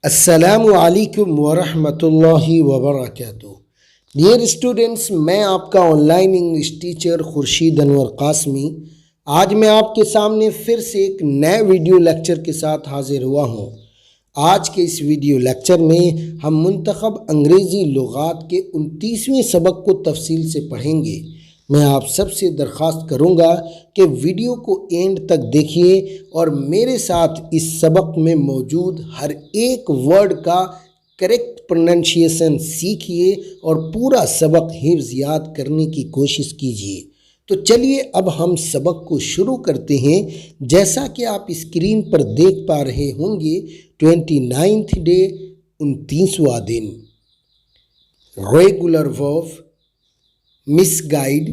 السلام علیکم ورحمۃ اللہ وبرکاتہ۔ ڈیئر اسٹوڈنٹس، میں آپ کا online English teacher Khursheed Anwar Qasmi آج میں آپ کے سامنے پھر سے ایک نئے ویڈیو لیکچر کے ساتھ حاضر ہوا ہوں۔ آج کے اس ویڈیو لیکچر میں ہم منتخب انگریزی لغات کے 29ویں سبق کو تفصیل سے پڑھیں گے۔ میں آپ سب سے درخواست کروں گا کہ ویڈیو کو اینڈ تک دیکھیے اور میرے ساتھ اس سبق میں موجود ہر ایک ورڈ کا کریکٹ پروننسیشن سیکھیے اور پورا سبق حفظ یاد کرنے کی کوشش کیجیے۔ تو چلیے اب ہم سبق کو شروع کرتے ہیں۔ جیسا کہ آپ اسکرین پر دیکھ پا رہے ہوں گے، 29th ڈے 29واں دن۔ ریگولر ورب مس گائیڈ،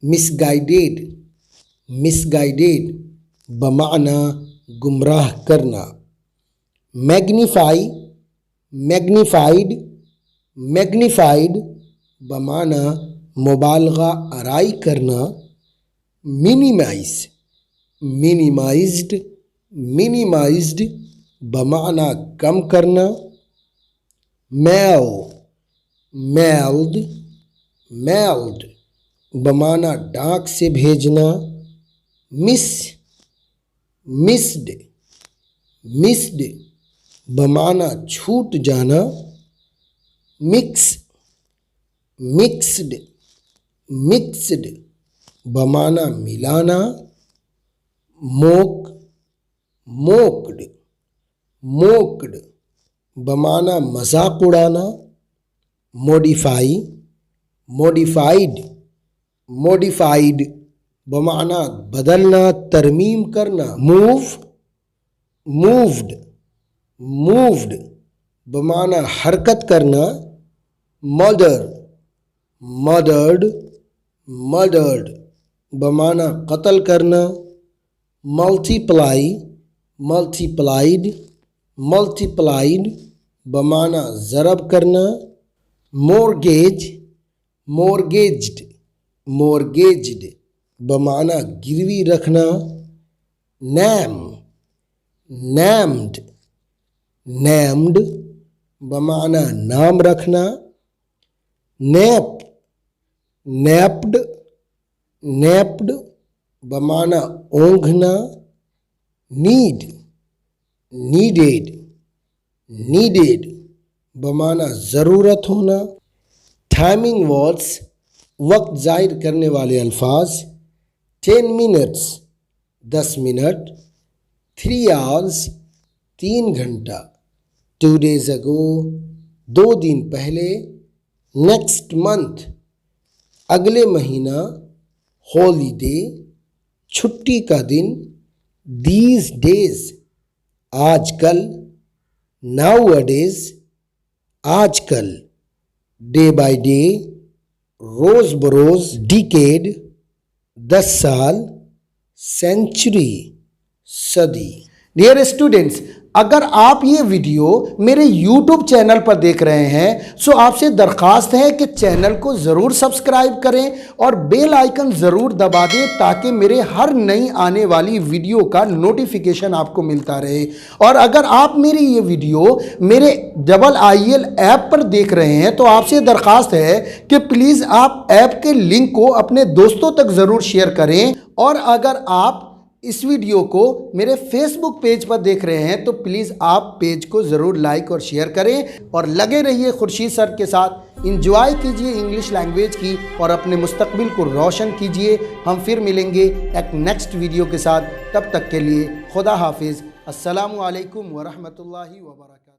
مس گائیڈیڈ، مس گائیڈیڈ بمعنی گمراہ کرنا۔ میگنیفائی، میگنیفائیڈ، میگنیفائیڈ بمعنی مبالغہ آرائی کرنا۔ مینیمائز، مینیمائزڈ، مینیمائزڈ بمعنی کم کرنا۔ میل، میلڈ، میلڈ بمعنی ڈاک سے بھیجنا۔ مس، مسڈ، مسڈ بمعنی چھوٹ جانا۔ مکس، مکسڈ، مکسڈ بمعنی ملانا۔ موک، موکڈ، موکڈ بمعنی مذاق اڑانا۔ موڈیفائی، موڈیفائیڈ، موڈیفائیڈ بمعنی بدلنا، ترمیم کرنا۔ موو، مووڈ، مووڈ بمعنی حرکت کرنا۔ مردر، مردرڈ، مردرڈ بمعنی قتل کرنا۔ ملٹی پلائی، ملٹی پلائیڈ، ملٹی پلائیڈ بمعنی ضرب کرنا۔ مورگیج، مورگیجڈ، مورگیجڈ بمعنی گروی رکھنا۔ نیم، نیمڈ، نیمڈ بمعنی نام رکھنا۔ Nap, naped, naped بمعنی اونگھنا۔ Need, needed, needed بمعنی ضرورت ہونا۔ ٹائمنگ ورڈز وقت ظاہر کرنے والے الفاظ۔ 10 منٹس 10 منٹ۔ 3 hours 3 گھنٹہ۔ 2 days ago 2 دن پہلے۔ نیکسٹ منتھ اگلے مہینہ۔ ہالیڈے چھٹی کا دن۔ دیز ڈیز آج کل۔ ناؤ اڈیز آج کل۔ ڈے بائی ڈے روز بروز۔ ڈیکیڈ 10 سال۔ سینچری صدی۔ ڈیئر اسٹوڈنٹس، اگر آپ یہ ویڈیو میرے یوٹیوب چینل پر دیکھ رہے ہیں سو آپ سے درخواست ہے کہ چینل کو ضرور سبسکرائب کریں اور بیل آئیکن ضرور دبا دیں تاکہ میرے ہر نئی آنے والی ویڈیو کا نوٹیفیکیشن آپ کو ملتا رہے۔ اور اگر آپ میری یہ ویڈیو میرے IIL ایپ پر دیکھ رہے ہیں تو آپ سے درخواست ہے کہ پلیز آپ ایپ کے لنک کو اپنے دوستوں تک ضرور شیئر کریں۔ اور اگر آپ اس ویڈیو کو میرے فیس بک پیج پر دیکھ رہے ہیں تو پلیز آپ پیج کو ضرور لائک اور شیئر کریں اور لگے رہیے خورشید سر کے ساتھ۔ انجوائے کیجئے انگلش لینگویج کی اور اپنے مستقبل کو روشن کیجئے۔ ہم پھر ملیں گے ایک نیکسٹ ویڈیو کے ساتھ، تب تک کے لیے خدا حافظ۔ السلام علیکم ورحمۃ اللہ وبرکاتہ۔